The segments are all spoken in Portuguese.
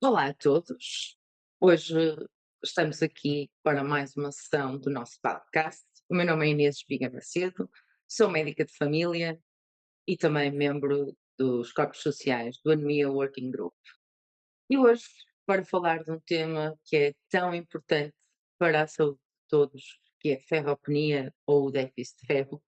Olá a todos. Hoje estamos aqui para mais uma sessão do nosso podcast. O meu nome é Inês Espiga Macedo, sou médica de família e também membro dos corpos sociais do Anemia Working Group. E hoje, para falar de um tema que é tão importante para a saúde de todos, que é a ferropenia ou o déficit de ferro,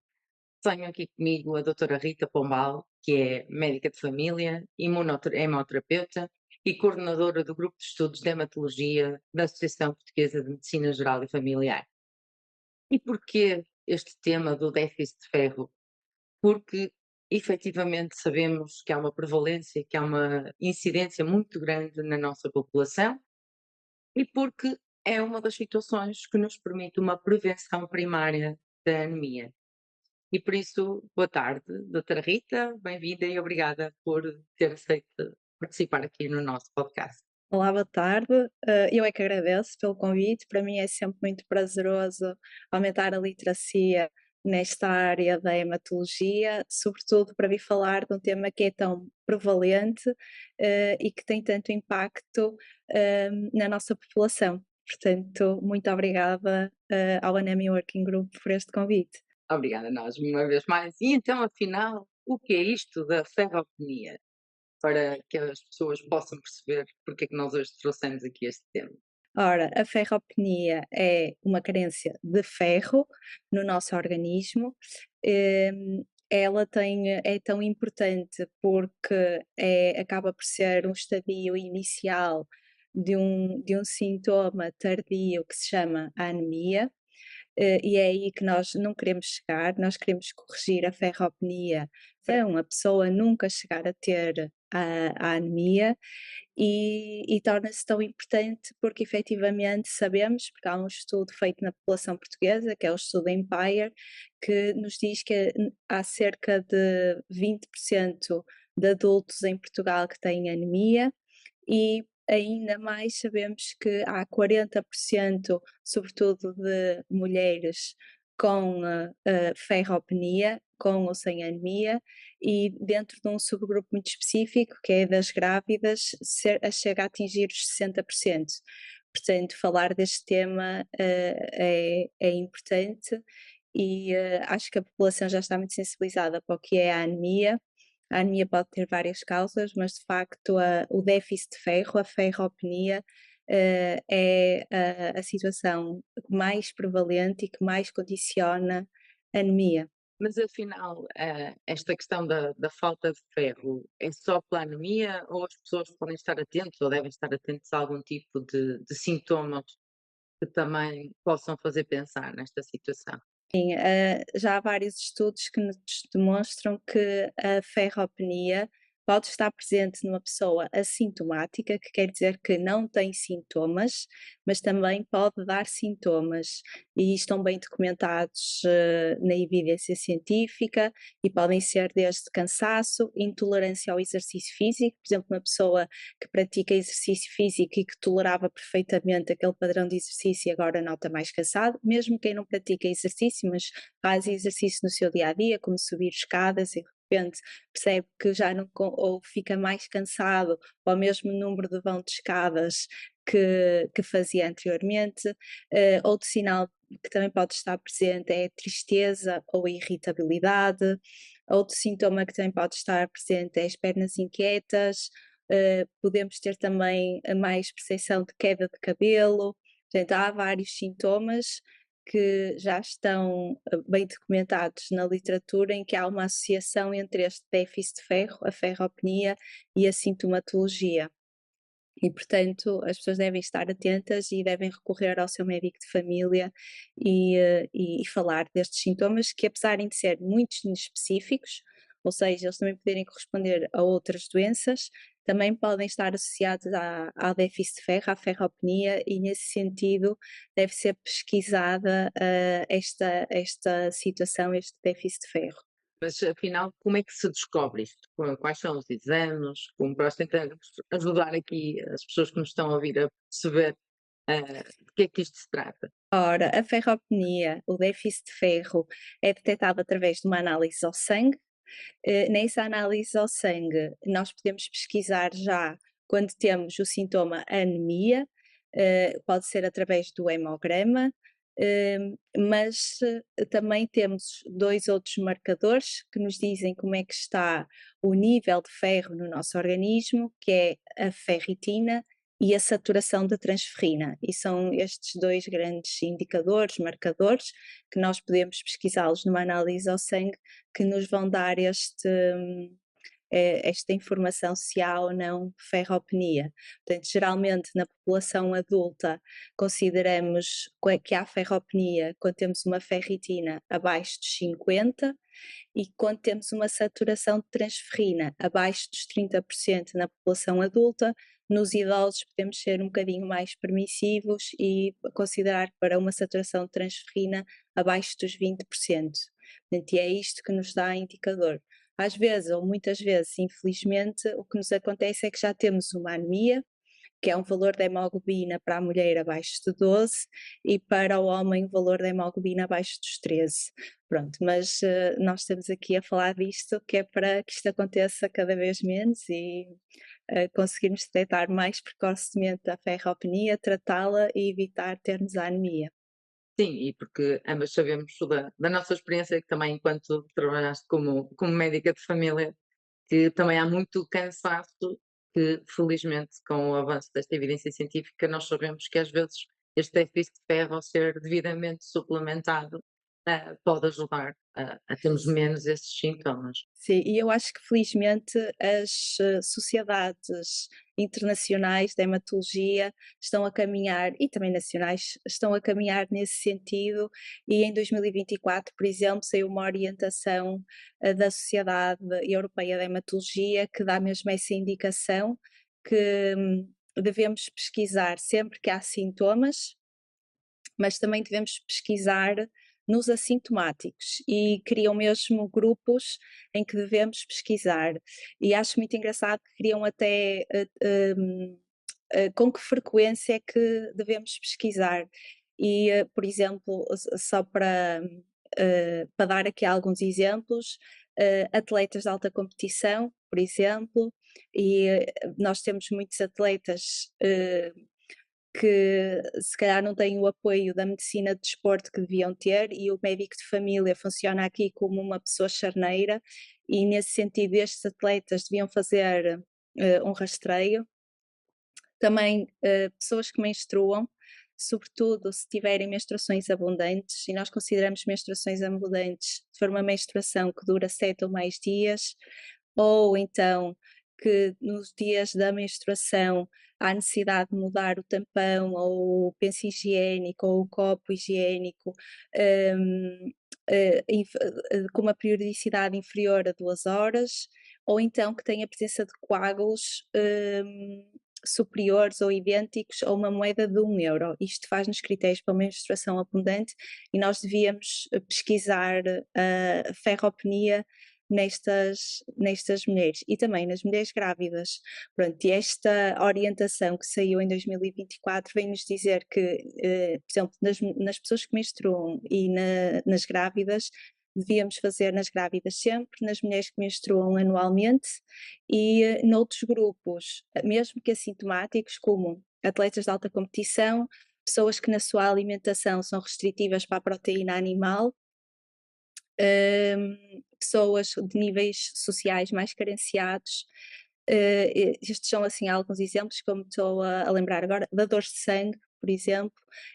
tenho aqui comigo a doutora Rita Pombal, que é médica de família, hemoterapeuta e coordenadora do Grupo de Estudos de Hematologia da Associação Portuguesa de Medicina Geral e Familiar. E porquê este tema do déficit de ferro? Porque efetivamente sabemos que há uma prevalência, que há uma incidência muito grande na nossa população e porque é uma das situações que nos permite uma prevenção primária da anemia. E por isso, boa tarde, doutora Rita, bem-vinda e obrigada por ter aceito participar aqui no nosso podcast. Olá, boa tarde. Eu é que agradeço pelo convite. Para mim é sempre muito prazeroso aumentar a literacia nesta área da hematologia, sobretudo para vir falar de um tema que é tão prevalente, e que tem tanto impacto, na nossa população. Portanto, muito obrigada, ao Anemia Working Group por este convite. Obrigada a nós uma vez mais. E então, afinal, o que é isto da ferropenia? Para que as pessoas possam perceber porque é que nós hoje trouxemos aqui este tema. Ora, a ferropenia é uma carência de ferro no nosso organismo. Ela é tão importante porque acaba por ser um estadio inicial de um sintoma tardio que se chama anemia. E é aí que nós não queremos chegar, nós queremos corrigir a ferropenia para uma pessoa nunca chegar a ter a anemia, e torna-se tão importante porque efetivamente sabemos, porque há um estudo feito na população portuguesa, que é o estudo Empire, que nos diz que há cerca de 20% de adultos em Portugal que têm anemia, e ainda mais sabemos que há 40%, sobretudo de mulheres com ferropenia, com ou sem anemia, e dentro de um subgrupo muito específico, que é das grávidas, chega a atingir os 60%. Portanto, falar deste tema é importante, e acho que a população já está muito sensibilizada para o que é a anemia. A anemia pode ter várias causas, mas de facto o déficit de ferro, a ferropenia, é a situação mais prevalente e que mais condiciona a anemia. Mas afinal, esta questão da falta de ferro é só pela anemia ou as pessoas podem estar atentos ou devem estar atentos a algum tipo de sintomas que também possam fazer pensar nesta situação? Sim, já há vários estudos que nos demonstram que a ferropenia pode estar presente numa pessoa assintomática, que quer dizer que não tem sintomas, mas também pode dar sintomas, e estão bem documentados na evidência científica, e podem ser desde cansaço, intolerância ao exercício físico, por exemplo, uma pessoa que pratica exercício físico e que tolerava perfeitamente aquele padrão de exercício e agora nota mais cansado, mesmo quem não pratica exercício, mas faz exercício no seu dia a dia, como subir escadas, e de repente percebe que já não ou fica mais cansado ao mesmo número de vão de escadas que fazia anteriormente. Outro sinal que também pode estar presente é a tristeza ou a irritabilidade. Outro sintoma que também pode estar presente é as pernas inquietas. Podemos ter também a mais percepção de queda de cabelo. Portanto, há vários sintomas que já estão bem documentados na literatura, em que há uma associação entre este déficit de ferro, a ferropenia, e a sintomatologia. E, portanto, as pessoas devem estar atentas e devem recorrer ao seu médico de família e falar destes sintomas, que apesar de ser muito específicos, ou seja, eles também poderem corresponder a outras doenças, também podem estar associados ao déficit de ferro, à ferropenia, e nesse sentido deve ser pesquisada esta situação, este déficit de ferro. Mas afinal, como é que se descobre isto? Quais são os exames? Como para nós tentarmos ajudar aqui as pessoas que nos estão a ouvir a perceber de que é que isto se trata? Ora, a ferropenia, o déficit de ferro, é detectado através de uma análise ao sangue. Nessa análise ao sangue, nós podemos pesquisar já quando temos o sintoma anemia, pode ser através do hemograma, mas também temos 2 outros marcadores que nos dizem como é que está o nível de ferro no nosso organismo, que é a ferritina e a saturação da transferrina. E são estes 2 grandes indicadores, marcadores, que nós podemos pesquisá-los numa análise ao sangue, que nos vão dar esta informação se há ou não ferropenia. Portanto, geralmente na população adulta consideramos que há ferropenia quando temos uma ferritina abaixo dos 50 e quando temos uma saturação de transferrina abaixo dos 30% na população adulta. Nos idosos podemos ser um bocadinho mais permissivos e considerar para uma saturação de transferrina abaixo dos 20%. Portanto, e é isto que nos dá indicador. Às vezes, ou muitas vezes, infelizmente, o que nos acontece é que já temos uma anemia, que é um valor de hemoglobina para a mulher abaixo de 12 e para o homem um valor de hemoglobina abaixo dos 13. Pronto, mas nós estamos aqui a falar disto, que é para que isto aconteça cada vez menos e conseguirmos detectar mais precocemente a ferropenia, tratá-la e evitar termos a anemia. Sim, e porque ambas sabemos da nossa experiência, que também enquanto trabalhaste como médica de família, que também há muito cansaço que, felizmente, com o avanço desta evidência científica, nós sabemos que às vezes este déficit de ferro, ao ser devidamente suplementado, pode ajudar a termos menos esses sintomas. Sim, e eu acho que felizmente as sociedades internacionais de hematologia estão a caminhar, e também nacionais, estão a caminhar nesse sentido, e em 2024, por exemplo, saiu uma orientação da Sociedade Europeia de Hematologia que dá mesmo essa indicação que devemos pesquisar sempre que há sintomas, mas também devemos pesquisar nos assintomáticos e criam mesmo grupos em que devemos pesquisar. E acho muito engraçado que criam até com que frequência é que devemos pesquisar. E, por exemplo, só para dar aqui alguns exemplos, atletas de alta competição, por exemplo, e nós temos muitos atletas que se calhar não têm o apoio da medicina de desporto que deviam ter, e o médico de família funciona aqui como uma pessoa charneira, e nesse sentido estes atletas deviam fazer um rastreio. Também pessoas que menstruam, sobretudo se tiverem menstruações abundantes, e nós consideramos menstruações abundantes se for uma menstruação que dura 7 ou mais dias, ou então que nos dias da menstruação há necessidade de mudar o tampão ou o penso higiênico ou o copo higiênico hum, com uma periodicidade inferior a 2 horas, ou então que tenha presença de coágulos superiores ou idênticos a uma moeda de 1 euro. Isto faz-nos critérios para uma menstruação abundante e nós devíamos pesquisar a ferropenia nestas mulheres e também nas mulheres grávidas. Pronto, e esta orientação que saiu em 2024 vem-nos dizer que, por exemplo, nas pessoas que menstruam e nas grávidas, devíamos fazer nas grávidas sempre, nas mulheres que menstruam anualmente e noutros grupos, mesmo que assintomáticos, como atletas de alta competição, pessoas que na sua alimentação são restritivas para a proteína animal, pessoas de níveis sociais mais carenciados. Estes são assim alguns exemplos, como estou a lembrar agora, dadores de sangue, por exemplo.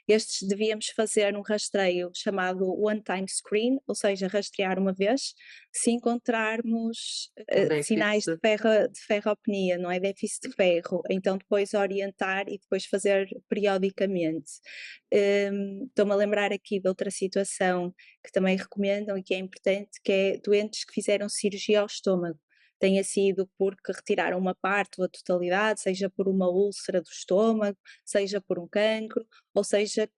Estes devíamos fazer um rastreio chamado one time screen, ou seja, rastrear uma vez, se encontrarmos Um sinais déficit. de ferropenia, não é? Déficit de ferro, então depois orientar e depois fazer periodicamente. Estou-me a lembrar aqui de outra situação que também recomendam e que é importante, que é doentes que fizeram cirurgia ao estômago. Tenha sido porque retiraram uma parte ou a totalidade, seja por uma úlcera do estômago, seja por um cancro, ou seja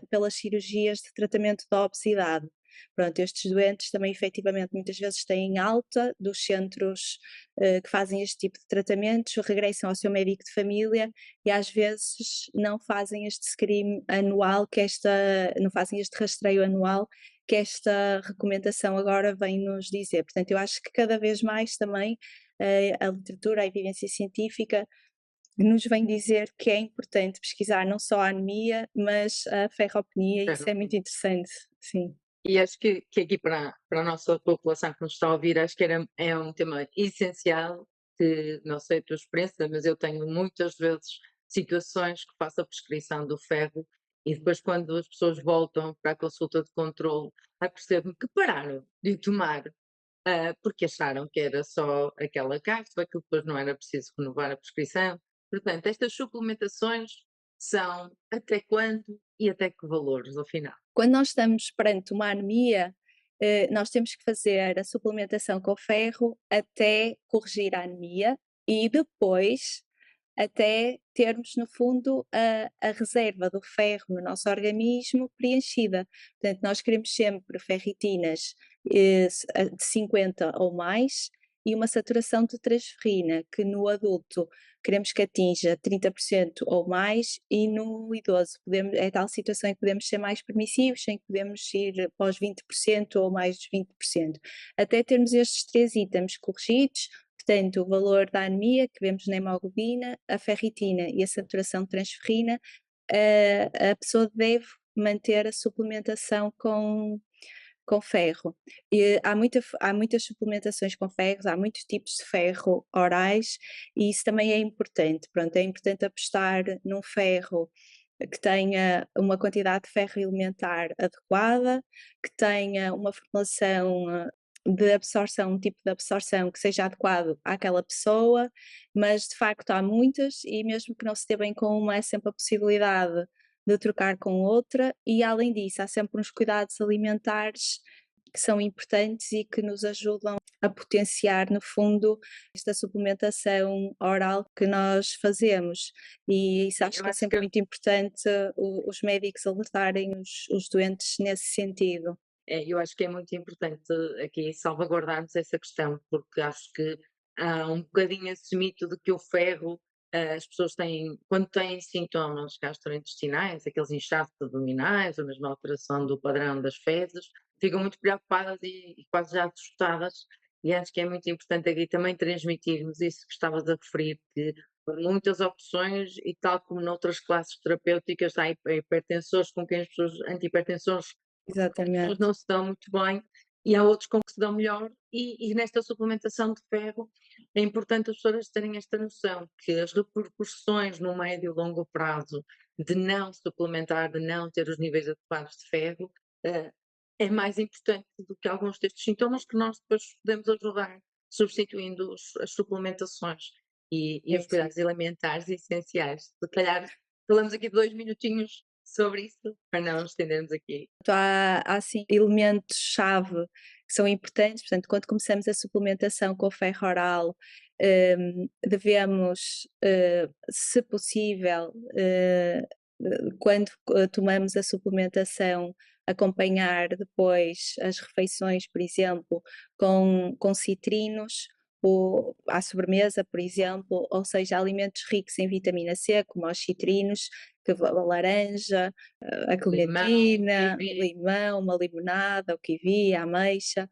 pelas cirurgias de tratamento da obesidade. Pronto, estes doentes também efetivamente muitas vezes têm alta dos centros que fazem este tipo de tratamentos, regressam ao seu médico de família e às vezes não fazem este screening anual, não fazem este rastreio anual, que esta recomendação agora vem nos dizer. Portanto, eu acho que cada vez mais também a literatura, a evidência científica nos vem dizer que é importante pesquisar não só a anemia, mas a ferropenia, e isso é muito interessante, sim. E acho que aqui para a nossa população que nos está a ouvir, acho que é um tema essencial, que não sei a tua experiência, mas eu tenho muitas vezes situações que faço a prescrição do ferro e depois quando as pessoas voltam para a consulta de controle, apercebo-me que pararam de o tomar, porque acharam que era só aquela cápsula, que depois não era preciso renovar a prescrição. Portanto, estas suplementações são até quando e até que valores, ao final? Quando nós estamos perante uma anemia, nós temos que fazer a suplementação com ferro até corrigir a anemia e depois até termos, no fundo, a reserva do ferro no nosso organismo preenchida. Portanto, nós queremos sempre ferritinas de 50 ou mais e uma saturação de transferrina, que no adulto queremos que atinja 30% ou mais, e no idoso é tal situação em que podemos ser mais permissivos, em que podemos ir para os 20% ou mais dos 20%. Até termos estes três itens corrigidos, portanto, o valor da anemia que vemos na hemoglobina, a ferritina e a saturação de transferrina, a pessoa deve manter a suplementação com ferro. E há muitas suplementações com ferros, há muitos tipos de ferro orais, e isso também é importante. Pronto, é importante apostar num ferro que tenha uma quantidade de ferro elementar adequada, que tenha uma formulação de absorção, um tipo de absorção que seja adequado àquela pessoa, mas de facto há muitas, e mesmo que não se dê bem com uma, é sempre a possibilidade de trocar com outra, e além disso há sempre uns cuidados alimentares que são importantes e que nos ajudam a potenciar, no fundo, esta suplementação oral que nós fazemos. E isso acho Eu que é acho sempre que muito importante, os médicos alertarem os doentes nesse sentido. eu acho que é muito importante aqui salvaguardarmos essa questão, porque acho que há um bocadinho esse mito de que o ferro, as pessoas têm, quando têm sintomas gastrointestinais, aqueles inchaços abdominais, ou mesmo alteração do padrão das fezes, ficam muito preocupadas e quase já assustadas. E acho que é muito importante aqui também transmitirmos isso que estavas a referir, que há muitas opções e tal como noutras classes terapêuticas há hipertensores com quem as pessoas, antihipertensores as pessoas Exatamente. não se dão muito bem e há outros com que se dão melhor, e nesta suplementação de ferro é importante as pessoas terem esta noção que as repercussões no médio e longo prazo de não suplementar, de não ter os níveis adequados de ferro, eh, é mais importante do que alguns destes sintomas que nós depois podemos ajudar substituindo as suplementações e os Sim, sim. cuidados alimentares essenciais. Se calhar falamos aqui 2 minutinhos sobre isso, para não nos estendermos aqui. Há assim elementos-chave que são importantes, portanto, quando começamos a suplementação com o ferro oral, devemos, se possível, quando tomamos a suplementação, acompanhar depois as refeições, por exemplo, com citrinos, ou à sobremesa, por exemplo, ou seja, alimentos ricos em vitamina C, como os citrinos, a laranja, a Limão, clementina, o kiwi, limão, uma limonada, o kiwi, a ameixa,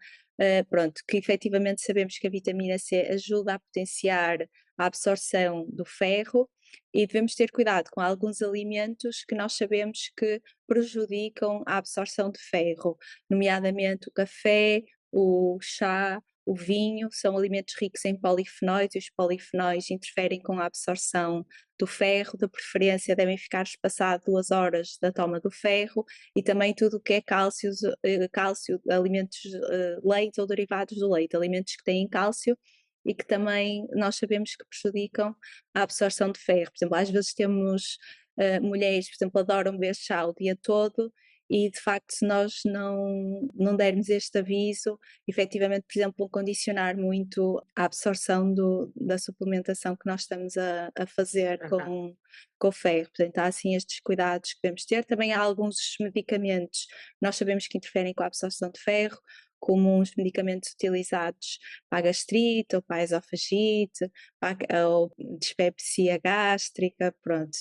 pronto, que efetivamente sabemos que a vitamina C ajuda a potenciar a absorção do ferro, e devemos ter cuidado com alguns alimentos que nós sabemos que prejudicam a absorção de ferro, nomeadamente o café, o chá, o vinho, são alimentos ricos em polifenóis, e os polifenóis interferem com a absorção do ferro, de preferência devem ficar espaçado 2 horas da toma do ferro, e também tudo o que é cálcio, alimentos, leite ou derivados do leite, alimentos que têm cálcio e que também nós sabemos que prejudicam a absorção de ferro. Por exemplo, às vezes temos, mulheres, por exemplo, adoram beber chá o dia todo, e de facto se nós não dermos este aviso, efetivamente, por exemplo, vão condicionar muito a absorção da suplementação que nós estamos a fazer aham, com o ferro. Portanto, há assim estes cuidados que devemos ter. Também há alguns medicamentos que nós sabemos que interferem com a absorção de ferro, comuns medicamentos utilizados para a gastrite ou para a esofagite, ou dispepsia gástrica, pronto.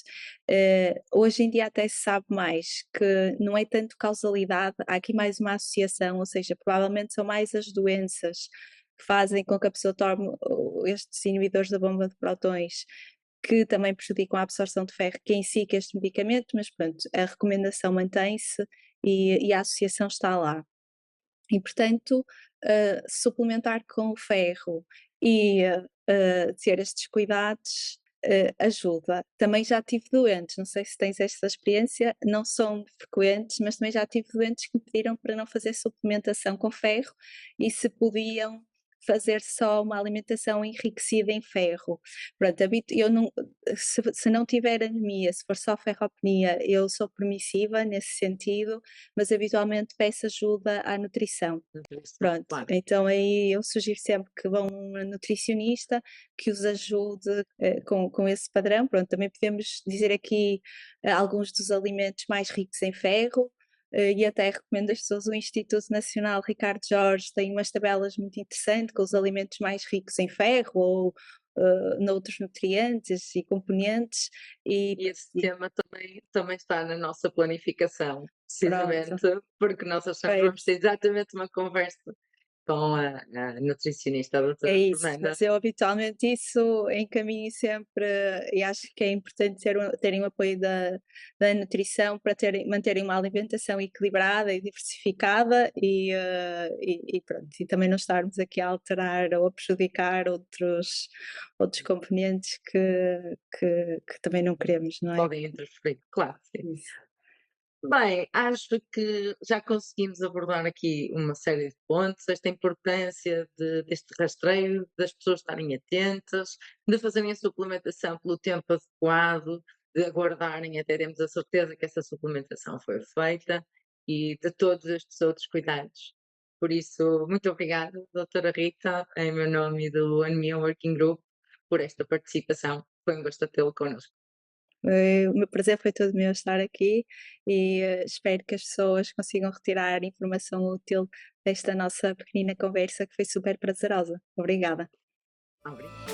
Hoje em dia até se sabe mais que não é tanto causalidade, há aqui mais uma associação, ou seja, provavelmente são mais as doenças que fazem com que a pessoa tome estes inibidores da bomba de prótons, que também prejudicam a absorção de ferro, que em si que este medicamento, mas pronto, a recomendação mantém-se e a associação está lá. E portanto, suplementar com o ferro e, ter estes cuidados, ajuda. Também já tive doentes, não sei se tens esta experiência, não são frequentes, mas também já tive doentes que me pediram para não fazer suplementação com ferro e se podiam fazer só uma alimentação enriquecida em ferro. Pronto, eu não, se não tiver anemia, se for só ferropenia, eu sou permissiva nesse sentido, mas habitualmente peço ajuda à nutrição. Nutrição, Pronto, claro. então aí eu sugiro sempre que vão a uma nutricionista que os ajude, com esse padrão. Pronto, também podemos dizer aqui, alguns dos alimentos mais ricos em ferro, e até recomendo às pessoas o Instituto Nacional Ricardo Jorge tem umas tabelas muito interessantes com os alimentos mais ricos em ferro ou, noutros nutrientes e componentes e E esse e tema também está na nossa planificação, pronto, precisamente porque nós achamos que vamos perfeito. ter exatamente uma conversa com a nutricionista, a É doutora isso, Fernanda. mas eu habitualmente isso encaminho sempre e acho que é importante terem o apoio da nutrição para manterem uma alimentação equilibrada e diversificada e pronto, e também não estarmos aqui a alterar ou a prejudicar outros componentes que também não queremos, não é? Podem interferir, claro que sim. Isso. Bem, acho que já conseguimos abordar aqui uma série de pontos, esta importância deste rastreio, das pessoas estarem atentas, de fazerem a suplementação pelo tempo adequado, de aguardarem até termos a certeza que essa suplementação foi feita e de todos estes outros cuidados. Por isso, muito obrigada, doutora Rita, em meu nome e do Anemia Working Group, por esta participação. Foi um gosto tê-lo connosco. O meu prazer foi todo meu estar aqui e, espero que as pessoas consigam retirar informação útil desta nossa pequenina conversa que foi super prazerosa. Obrigada. Obrigada.